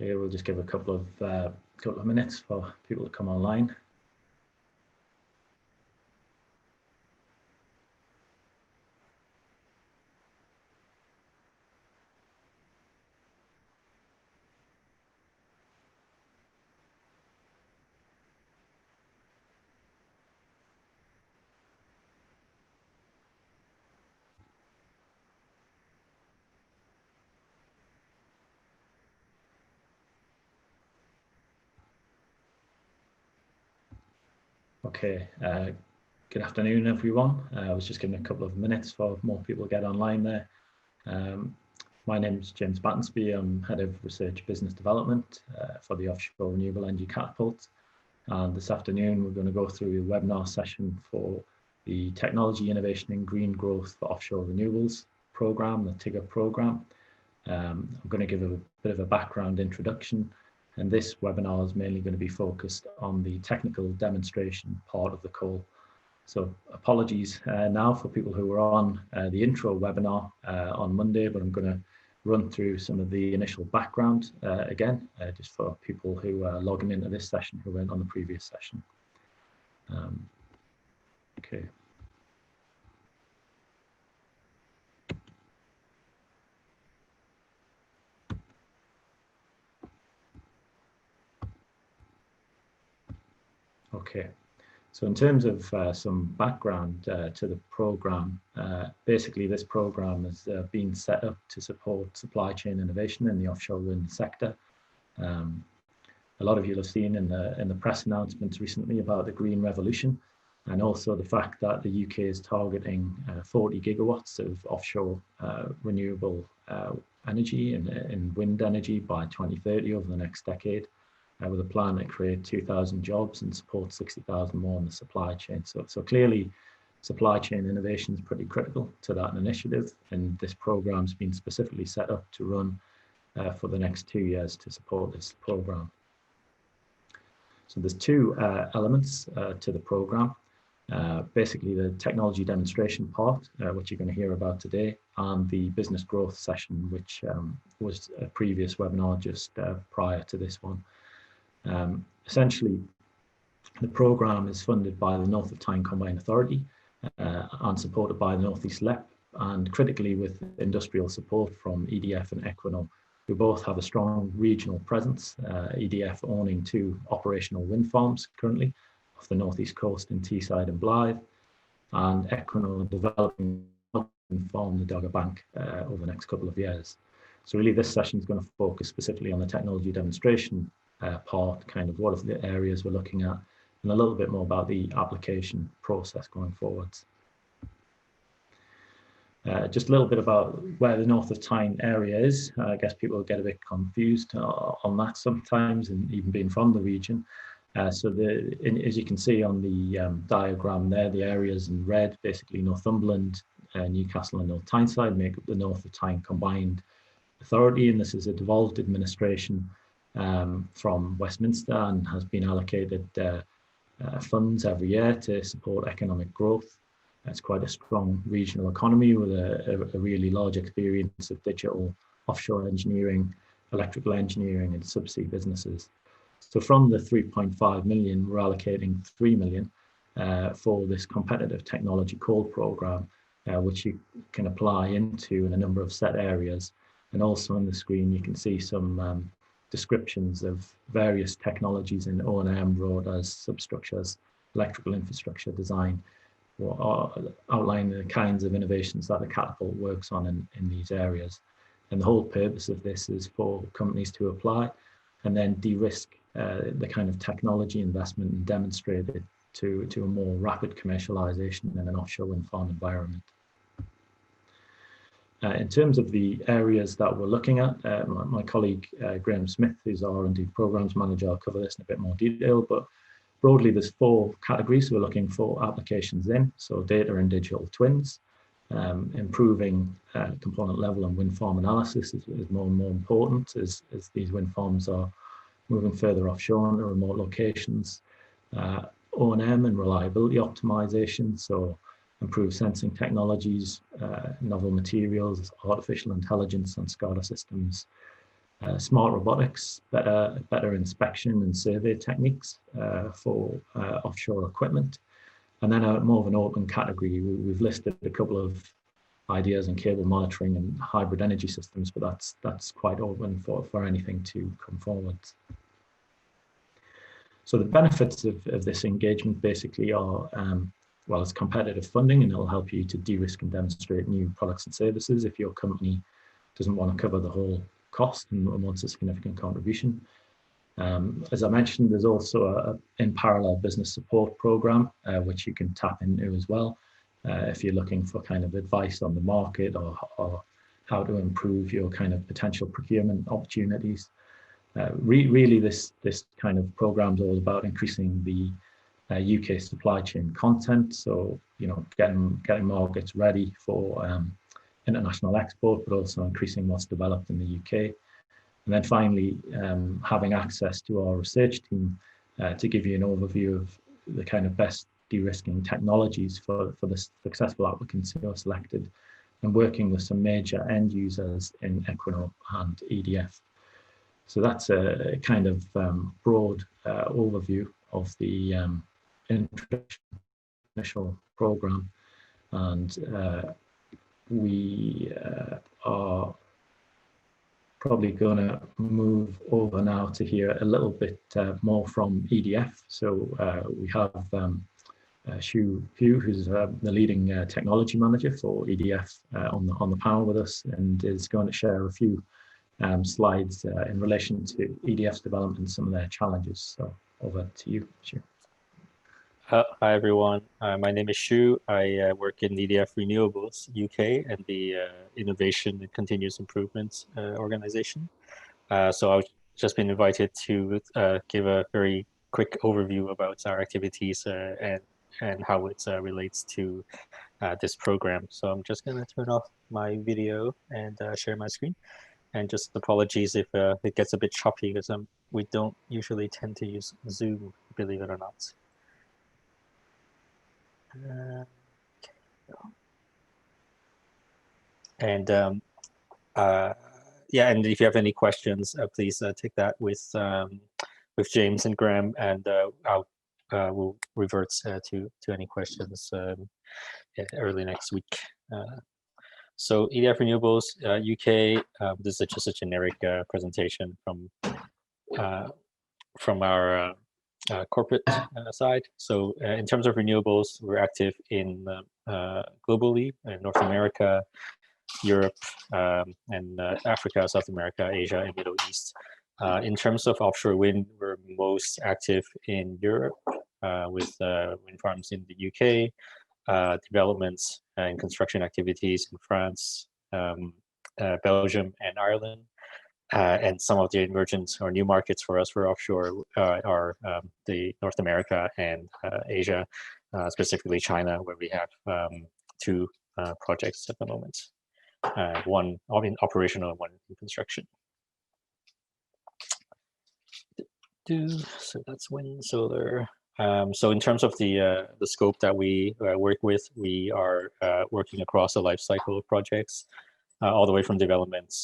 Okay, we'll just give a couple of minutes for people to come online. Okay, good afternoon, everyone. I was just giving a couple of minutes for more people to get online there. My name is James Battensby. I'm Head of Research Business Development for the Offshore Renewable Energy Catapult. And this afternoon, we're going to go through a webinar session for the Technology Innovation and Green Growth for Offshore Renewables program, the TIGGOR program. I'm going to give a bit of a background introduction. And this webinar is mainly going to be focused on the technical demonstration part of the call. So apologies now for people who were on the intro webinar on Monday, but I'm going to run through some of the initial background again, just for people who are logging into this session who went on the previous session. Okay. Okay, so in terms of some background to the program, basically this program has been set up to support supply chain innovation in the offshore wind sector. A lot of you have seen in the press announcements recently about the green revolution, and also the fact that the UK is targeting 40 gigawatts of offshore renewable energy and wind energy by 2030 over the next decade. With a plan to create 2,000 jobs and support 60,000 more in the supply chain. So clearly, supply chain innovation is pretty critical to that initiative, and this program's been specifically set up to run for the next 2 years to support this program. So there's two elements to the program. Basically, the technology demonstration part, which you're going to hear about today, and the business growth session, which was a previous webinar just prior to this one. Essentially, the programme is funded by the North of Tyne Combined Authority and supported by the North East LEP, and critically with industrial support from EDF and Equinor, who both have a strong regional presence, EDF owning 2 operational wind farms currently off the northeast coast in Teesside and Blythe, and Equinor developing a wind farm, the Dogger Bank, over the next couple of years. So really this session is going to focus specifically on the technology demonstration part, kind of what are the areas we're looking at, and a little bit more about the application process going forwards. Just a little bit about where the North of Tyne area is. I guess people get a bit confused on that sometimes, and even being from the region. As you can see on the diagram there, the areas in red, basically Northumberland, Newcastle and North Tyneside make up the North of Tyne Combined Authority, and this is a devolved administration from Westminster and has been allocated funds every year to support economic growth. It's quite a strong regional economy with a really large experience of digital offshore engineering, electrical engineering and subsea businesses. So from the 3.5 million, we're allocating 3 million for this competitive technology call programme, which you can apply into in a number of set areas. And also on the screen, you can see some descriptions of various technologies in O&M, road as substructures, electrical infrastructure design, or outline the kinds of innovations that the Catapult works on in these areas. And the whole purpose of this is for companies to apply and then de-risk the kind of technology investment and demonstrate it to a more rapid commercialization in an offshore wind farm environment. In terms of the areas that we're looking at, my colleague Graham Smith, who's our R&D Programs Manager, will cover this in a bit more detail, but broadly there's 4 categories we're looking for applications in. So data and digital twins, improving component level and wind farm analysis is more and more important as these wind farms are moving further offshore into remote locations. O&M and reliability optimization, so improved sensing technologies, novel materials, artificial intelligence and SCADA systems, smart robotics, better inspection and survey techniques for offshore equipment. And then more of an open category, we've listed a couple of ideas in cable monitoring and hybrid energy systems, but that's quite open for anything to come forward. So the benefits of this engagement basically are, well, it's competitive funding, and it'll help you to de-risk and demonstrate new products and services if your company doesn't want to cover the whole cost and wants a significant contribution. As I mentioned, there's also a in parallel business support program, which you can tap into as well. If you're looking for kind of advice on the market or how to improve your kind of potential procurement opportunities. Really, this kind of program is all about increasing the UK supply chain content. So, you know, getting markets ready for international export, but also increasing what's developed in the UK. And then finally, having access to our research team to give you an overview of the kind of best de-risking technologies for the successful applicants who are selected, and working with some major end users in Equinor and EDF. So that's a kind of broad overview of the initial program, and we are probably going to move over now to hear a little bit more from EDF. So we have Xu Hu, who's the leading technology manager for EDF on the panel with us, and is going to share a few slides in relation to EDF's development and some of their challenges. So over to you, Xu. Hi everyone, my name is Xu. I work in EDF Renewables UK and the Innovation and Continuous Improvement organization. So I've just been invited to give a very quick overview about our activities and how it relates to this program. So I'm just going to turn off my video and share my screen. And just apologies if it gets a bit choppy, because we don't usually tend to use Zoom, believe it or not. And yeah, and if you have any questions, please take that with James and Graham, and we'll revert to any questions early next week. So EDF Renewables UK, this is just a generic presentation from our corporate side. So in terms of renewables, we're active in globally in North America, Europe, and Africa, South America, Asia, and Middle East. In terms of offshore wind, we're most active in Europe with wind farms in the UK, developments and construction activities in France, Belgium, and Ireland. And some of the emergent or new markets for us for offshore are the North America and Asia, specifically China, where we have two projects at the moment. One in operational and one in construction. So that's wind, solar. So in terms of the scope that we work with, we are working across a life cycle of projects, all the way from development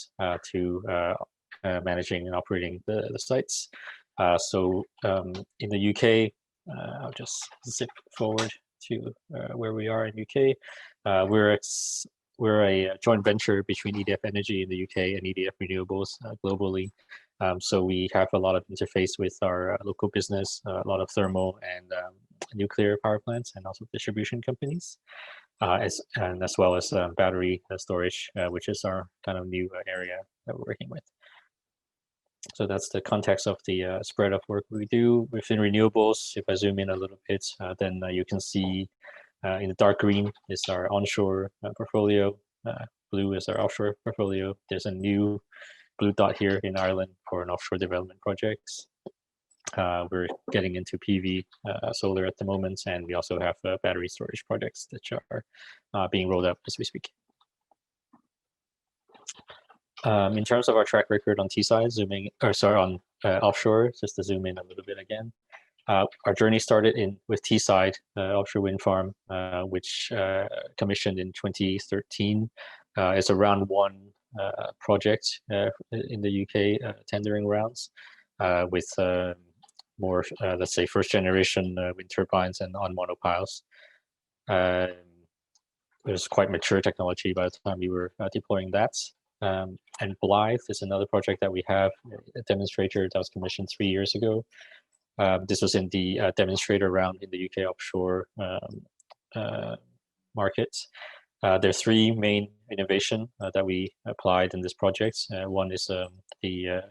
to managing and operating the sites. So in the UK, I'll just zip forward to where we are in UK. We're a joint venture between EDF Energy in the UK and EDF Renewables globally. So we have a lot of interface with our local business, a lot of thermal and nuclear power plants, and also distribution companies, as well as battery storage, which is our kind of new area that we're working with. So that's the context of the spread of work we do within renewables. If I zoom in a little bit, then you can see in the dark green is our onshore portfolio. Blue is our offshore portfolio. There's a new blue dot here in Ireland for an offshore development projects. We're getting into PV solar at the moment, and we also have battery storage projects that are being rolled out as we speak. In terms of our track record on Teesside, on offshore, just to zoom in a little bit again. Our journey started with Teesside offshore wind farm, which commissioned in 2013. It's a round one project in the UK tendering rounds with more, let's say, first generation wind turbines and on monopiles. It was quite mature technology by the time we were deploying that. And Blythe is another project that we have, a demonstrator that was commissioned 3 years ago. This was in the demonstrator round in the UK offshore market. There are three main innovation that we applied in this project. One is the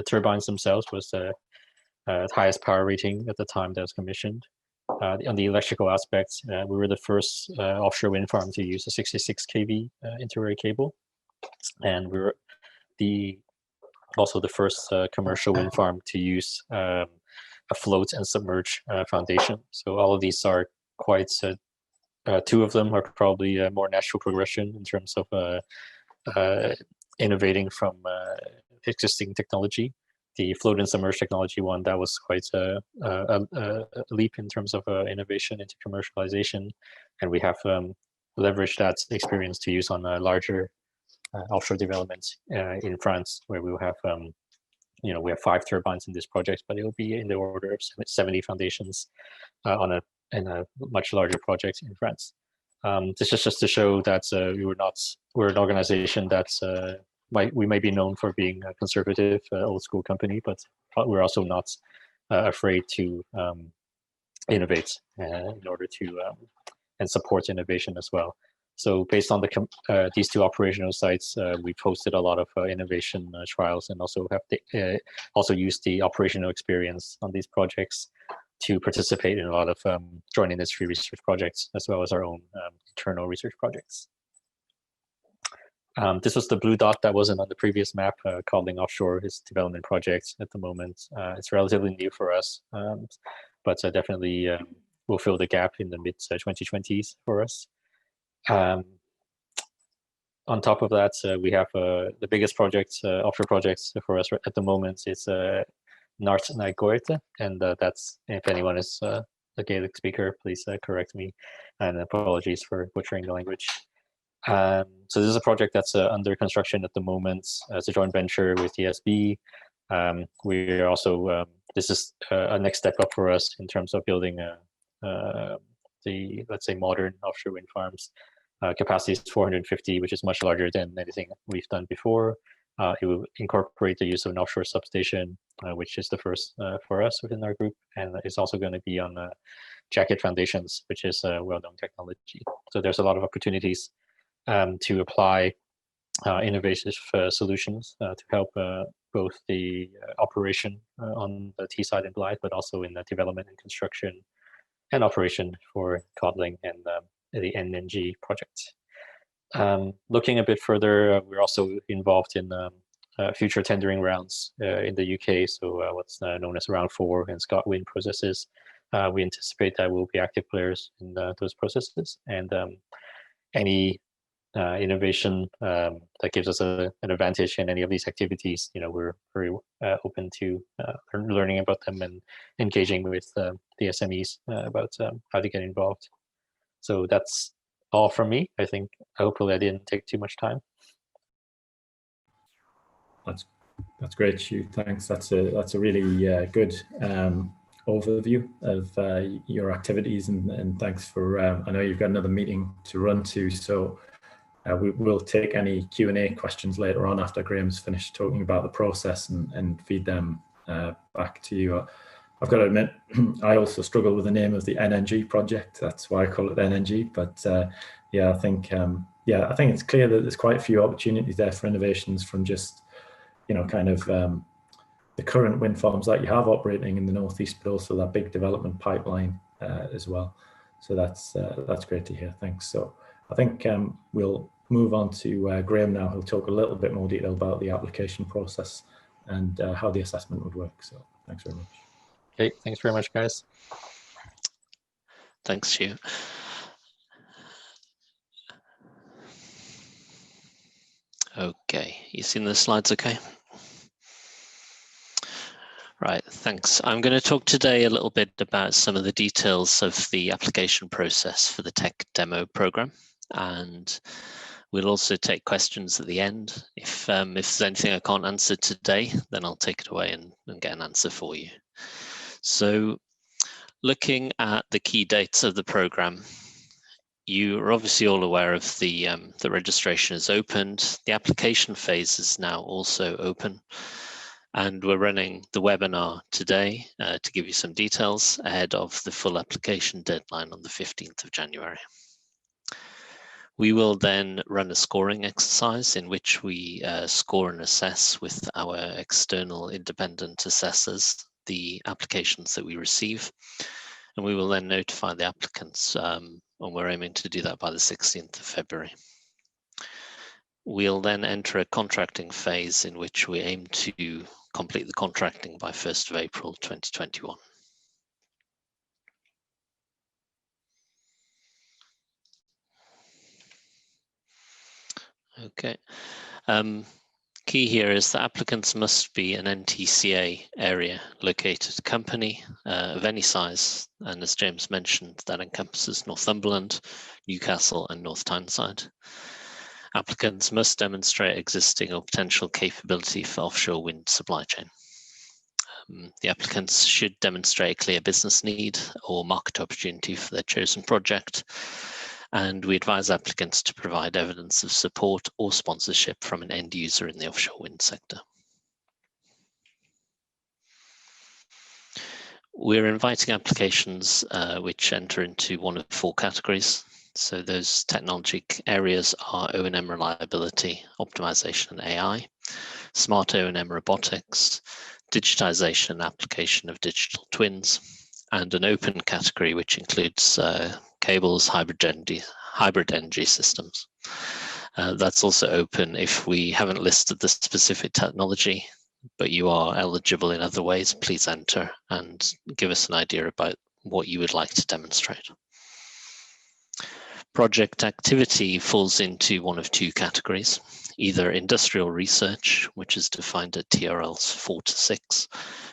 turbines themselves was the highest power rating at the time that was commissioned. On the electrical aspects, we were the first offshore wind farm to use a 66 kV inter-array cable, and we were also the first commercial wind farm to use a float and submerge foundation. So all of these are quite, two of them are probably a more natural progression in terms of innovating from existing technology. The float and submerge technology one, that was quite a leap in terms of innovation into commercialization, and we have leveraged that experience to use on larger offshore developments in France, where we will have, we have 5 turbines in this project, but it will be in the order of 70 foundations in a much larger project in France. This is just to show that we're an organization that's we may be known for being a conservative, old school company, but we're also not afraid to innovate in order to and support innovation as well. So based on these 2 operational sites, we've hosted a lot of innovation trials, and also have also used the operational experience on these projects to participate in a lot of joint industry research projects, as well as our own internal research projects. This was the blue dot that wasn't on the previous map. Codling Offshore is development project at the moment. It's relatively new for us, but definitely will fill the gap in the mid-2020s for us. On top of that, we have the biggest project, offshore projects for us at the moment is Nart na Goethe, and that's, if anyone is a Gaelic speaker, please correct me, and apologies for butchering the language. So this is a project that's under construction at the moment. It's a joint venture with ESB. We are also, this is a next step up for us in terms of building the, let's say, modern offshore wind farms. Capacity is 450, which is much larger than anything we've done before. It will incorporate the use of an offshore substation, which is the first for us within our group, and it's also going to be on jacket foundations, which is a well-known technology. So there's a lot of opportunities to apply innovative solutions to help both the operation on the Teesside and Blythe, but also in the development and construction and operation for Codling and the NNG project. Looking a bit further, we're also involved in future tendering rounds in the UK, so what's known as Round 4 and ScotWind processes. We anticipate that we'll be active players in those processes, and any innovation that gives us an advantage in any of these activities, we're very open to learning about them and engaging with the SMEs about how to get involved. So that's all from me. I think hopefully I didn't take too much time. That's great, Hugh. Thanks. That's a really good overview of your activities, and thanks for. I know you've got another meeting to run to, so we will take any Q&A questions later on after Graham's finished talking about the process and feed them back to you. I've got to admit, I also struggle with the name of the NNG project. That's why I call it NNG. But yeah, I think it's clear that there's quite a few opportunities there for innovations from just, kind of the current wind farms that you have operating in the northeast, but also that big development pipeline as well. So that's great to hear. Thanks. So I think we'll move on to Graham now, who'll talk a little bit more detail about the application process and how the assessment would work. So thanks very much. Okay, thanks very much, guys. Thanks, Hugh. Okay, you seen the slides okay? Right, thanks. I'm going to talk today a little bit about some of the details of the application process for the tech demo program, and We'll also take questions at the end. If there's anything I can't answer today, then I'll take it away and get an answer for you. So looking at the key dates of the programme, you are obviously all aware of the registration is opened. The application phase is now also open. And we're running the webinar today to give you some details ahead of the full application deadline on the 15th of January. We will then run a scoring exercise in which we score and assess with our external independent assessors the applications that we receive. And we will then notify the applicants, and we're aiming to do that by the 16th of February. We'll then enter a contracting phase in which we aim to complete the contracting by 1st of April 2021. Okay. Key here is that applicants must be an NTCA area located company of any size, and as James mentioned, that encompasses Northumberland, Newcastle and North Tyneside. Applicants must demonstrate existing or potential capability for offshore wind supply chain. The applicants should demonstrate a clear business need or market opportunity for their chosen project, and we advise applicants to provide evidence of support or sponsorship from an end user in the offshore wind sector. We're inviting applications which enter into one of 4 categories. So those technology areas are O&M reliability, optimization and AI, smart O&M robotics, digitization and application of digital twins, and an open category which includes cables, hybrid energy systems. That's also open if we haven't listed the specific technology, but you are eligible in other ways. Please enter and give us an idea about what you would like to demonstrate. Project activity falls into one of 2 categories, either industrial research, which is defined at TRLs 4 to 6,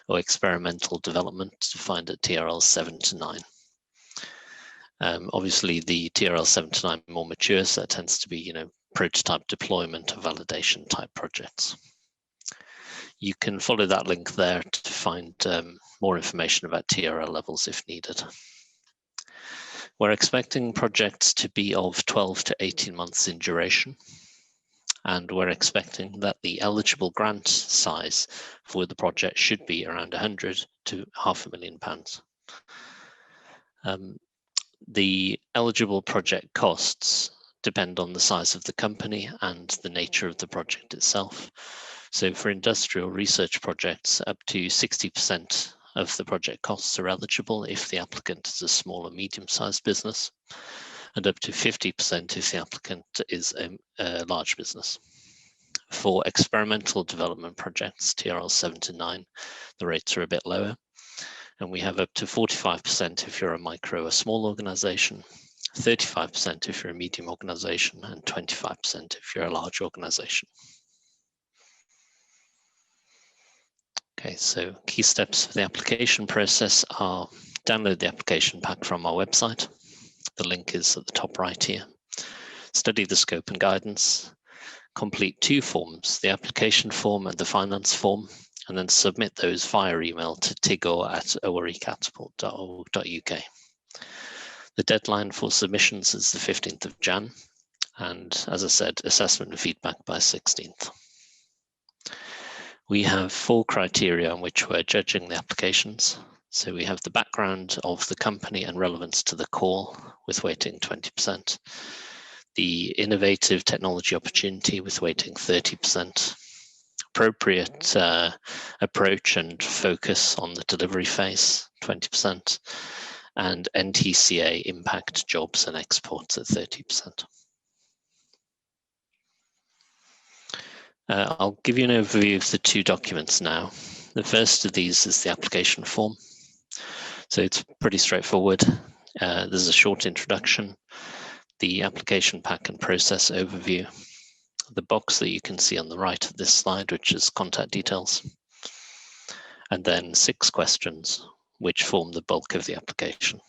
or experimental development, defined at TRLs 7 to 9. Obviously, the TRL 7 to 9 more mature, so that tends to be, prototype deployment or validation type projects. You can follow that link there to find more information about TRL levels if needed. We're expecting projects to be of 12 to 18 months in duration, and we're expecting that the eligible grant size for the project should be around 100 to £500,000. The eligible project costs depend on the size of the company and the nature of the project itself. So for industrial research projects, up to 60% of the project costs are eligible if the applicant is a small or medium-sized business, and up to 50% if the applicant is a large business. For experimental development projects, TRL 7 to 9, the rates are a bit lower, and we have up to 45% if you're a micro or small organization, 35% if you're a medium organization, and 25% if you're a large organization. Okay, so key steps for the application process are download the application pack from our website. The link is at the top right here. Study the scope and guidance. Complete 2 forms, the application form and the finance form, and then submit those via email to tigor@orecatapult.org.uk. The deadline for submissions is the 15th of Jan, and as I said, assessment and feedback by 16th. We have 4 criteria on which we're judging the applications. So we have the background of the company and relevance to the call with weighting 20%, the innovative technology opportunity with weighting 30%, appropriate approach and focus on the delivery phase 20%, and NTCA impact, jobs and exports at 30%. I'll give you an overview of the 2 documents now. The first of these is the application form. So it's pretty straightforward. There's a short introduction, the application pack and process overview, the box that you can see on the right of this slide, which is contact details, and then 6 questions, which form the bulk of the application.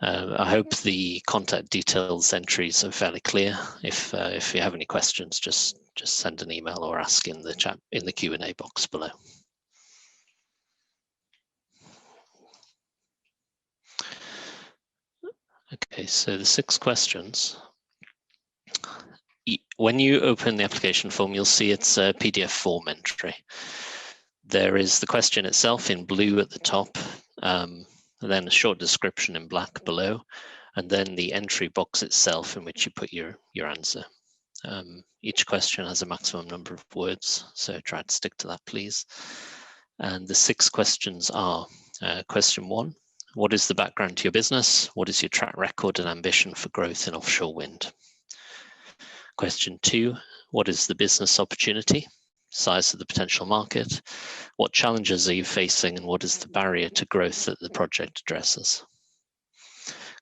I hope the contact details entries are fairly clear. If you have any questions, just send an email or ask in the chat, in the Q&A box below. Okay, so the 6 questions. When you open the application form, you'll see it's a PDF form entry. There is the question itself in blue at the top, and then a short description in black below, and then the entry box itself in which you put your answer. Each question has a maximum number of words, so try to stick to that, please. And the 6 questions are, question 1, what is the background to your business? What is your track record and ambition for growth in offshore wind? Question 2, what is the business opportunity? Size of the potential market? What challenges are you facing and what is the barrier to growth that the project addresses?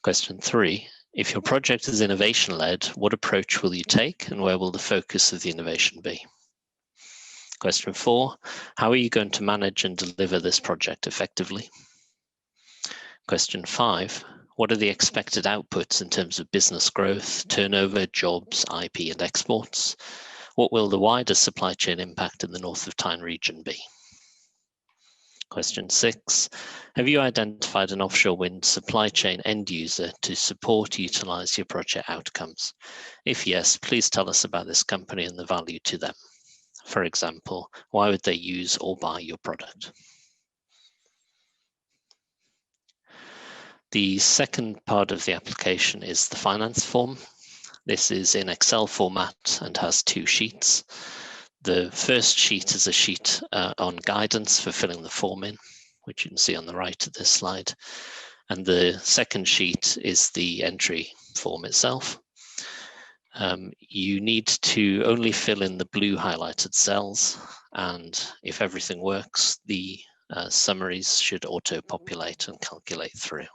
Question 3, if your project is innovation-led, what approach will you take and where will the focus of the innovation be? Question 4, how are you going to manage and deliver this project effectively? Question 5, what are the expected outputs in terms of business growth, turnover, jobs, IP and exports? What will the wider supply chain impact in the North of Tyne region be? Question 6, have you identified an offshore wind supply chain end user to support utilize your project outcomes? If yes, please tell us about this company and the value to them. For example, why would they use or buy your product? The second part of the application is the finance form. This is in Excel format and has 2 sheets. The first sheet is a sheet on guidance for filling the form in, which you can see on the right of this slide. And the second sheet is the entry form itself. You need to only fill in the blue highlighted cells, and if everything works, the summaries should auto-populate and calculate through.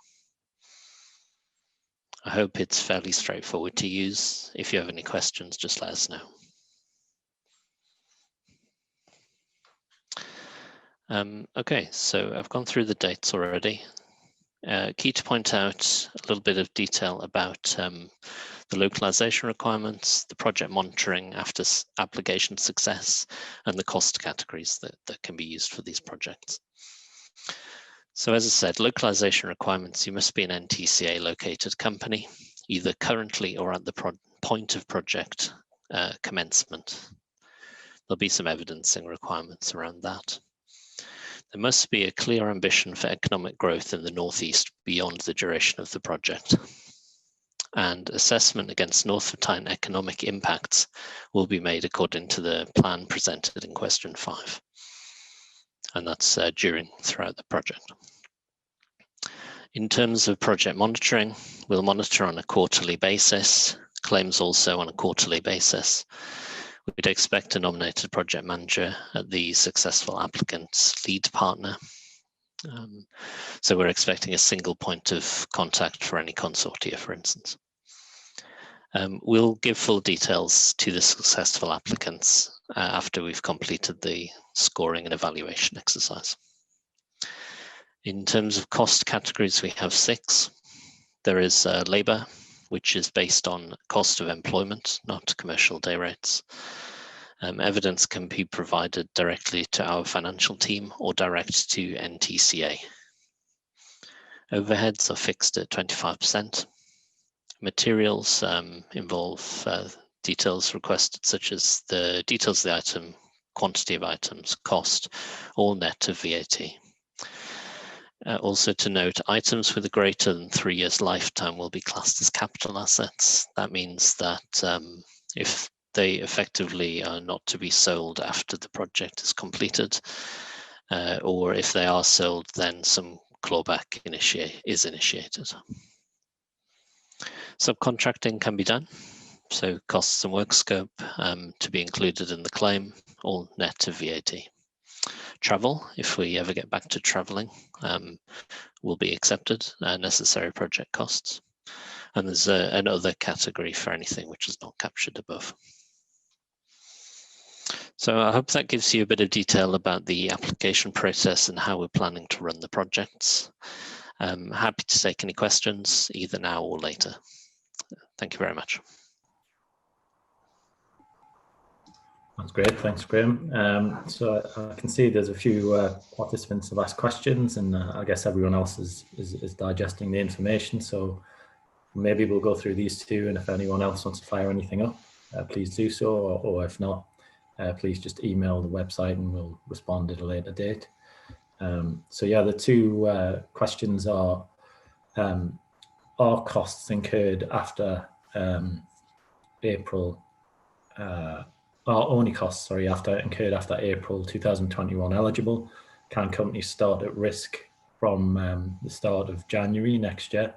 I hope it's fairly straightforward to use. If you have any questions, just let us know. Okay, so I've gone through the dates already. Key to point out a little bit of detail about the localization requirements, the project monitoring after application success, and the cost categories that can be used for these projects. So as I said, localization requirements, you must be an NTCA located company, either currently or at the point of project commencement. There'll be some evidencing requirements around that. There must be a clear ambition for economic growth in the Northeast beyond the duration of the project. And assessment against North of Tyne economic impacts will be made according to the plan presented in question 5. And that's throughout the project. In terms of project monitoring, we'll monitor on a quarterly basis, claims also on a quarterly basis. We'd expect a nominated project manager at the successful applicant's lead partner. So we're expecting a single point of contact for any consortia, for instance. We'll give full details to the successful applicants after we've completed the scoring and evaluation exercise. In terms of cost categories, we have 6. There is labour, which is based on cost of employment, not commercial day rates. Evidence can be provided directly to our financial team or direct to NTCA. Overheads are fixed at 25%. Materials involve details requested, such as the details of the item, quantity of items, cost, all net of VAT. Also to note, items with a greater than 3 years lifetime will be classed as capital assets. That means that if they effectively are not to be sold after the project is completed, or if they are sold, then some clawback is initiated. Subcontracting can be done, so costs and work scope to be included in the claim, all net of VAT. Travel, if we ever get back to travelling, will be accepted, necessary project costs. And there's another category for anything which is not captured above. So I hope that gives you a bit of detail about the application process and how we're planning to run the projects. Happy to take any questions either now or later. Thank you very much. That's great, thanks Graham. So I can see there's a few participants have asked questions, and I guess everyone else is digesting the information, so maybe we'll go through these two, and if anyone else wants to fire anything up, please do so, or if not, please just email the website and we'll respond at a later date. So yeah, the two questions are costs incurred after April, are only costs, sorry, incurred after April 2021 eligible? Can companies start at risk from the start of January next year?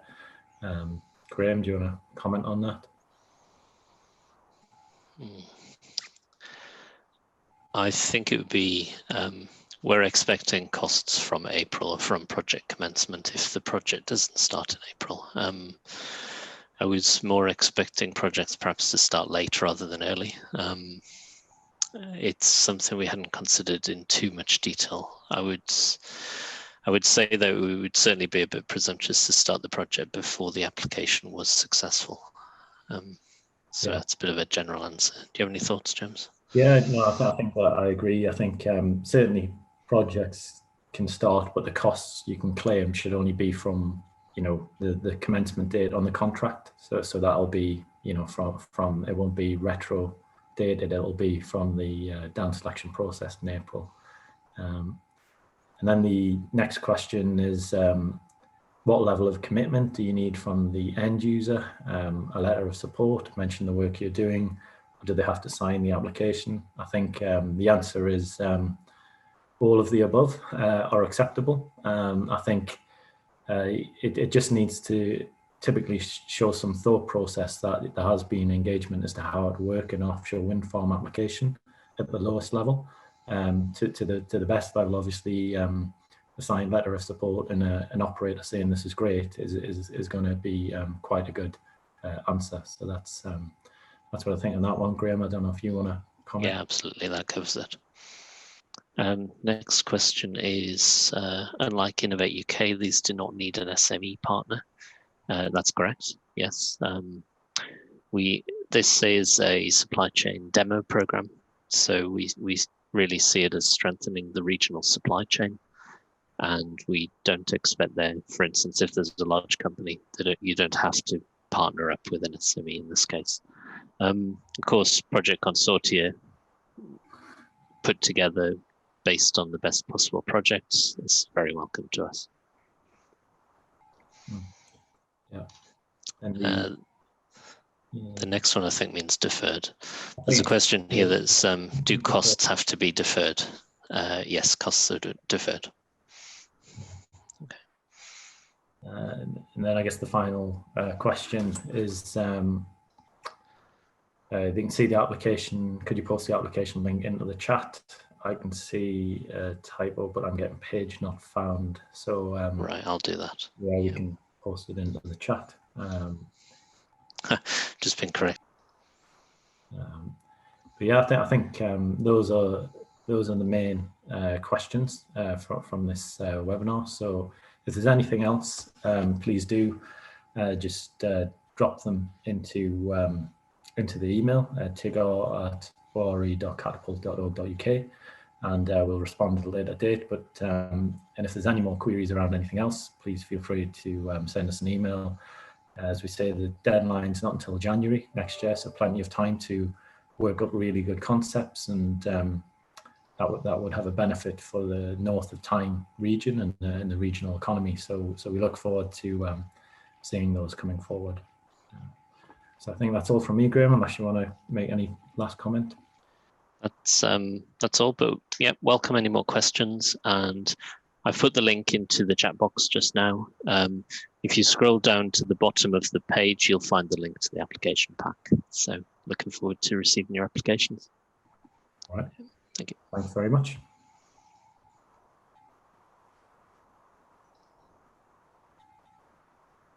Graham, do you want to comment on that? I think it would be, we're expecting costs from April or from project commencement if the project doesn't start in April. I was more expecting projects perhaps to start late rather than early. It's something we hadn't considered in too much detail. I would say that we would certainly be a bit presumptuous to start the project before the application was successful. So yeah, that's a bit of a general answer. Do you have any thoughts, James? Yeah, no, I think that I agree. I think certainly projects can start, but the costs you can claim should only be from, you know, the commencement date on the contract. So that'll be, you know, from it won't be retro dated. It'll be from the down selection process in April. And then the next question is, what level of commitment do you need from the end user? A letter of support, mention the work you're doing. Do they have to sign the application? I think the answer is all of the above are acceptable. I think it just needs to typically show some thought process that there has been engagement as to how it work in an offshore wind farm application at the lowest level. To the best level, obviously, a signed letter of support and an operator saying this is great is going to be quite a good answer. So that's what I think on that one. Graham, I don't know if you want to comment. Yeah, absolutely, that covers it. Next question is, unlike Innovate UK, these do not need an SME partner. That's correct, yes. This is a supply chain demo program, so we really see it as strengthening the regional supply chain, and we don't expect there, for instance, if there's a large company, that you don't have to partner up with an SME in this case. Of course, project consortia put together based on the best possible projects is very welcome to us. Yeah. And the next one I think means deferred. There's a question here that's, do costs have to be deferred? Yes, costs are deferred. Okay. And then I guess the final question is, you can see the application. Could you post the application link into the chat? I can see a typo, but I'm getting page not found. So right, I'll do that. Yeah, you can post it into the chat. Just been correct. But yeah, I think those are the main questions from this webinar. So if there's anything else, please do just drop them into the email TIGGOR@catapult.org.uk, and we'll respond at a later date. But and if there's any more queries around anything else, please feel free to send us an email. As we say, the deadline's not until January next year, so plenty of time to work up really good concepts, and that would have a benefit for the north of Tyne region and the regional economy. So we look forward to seeing those coming forward. So I think that's all from me, Graham, unless you want to make any last comment. That's all, but yeah, welcome any more questions, and I've put the link into the chat box just now. If you scroll down to the bottom of the page, you'll find the link to the application pack. So looking forward to receiving your applications. All right. Thank you. Thanks very much.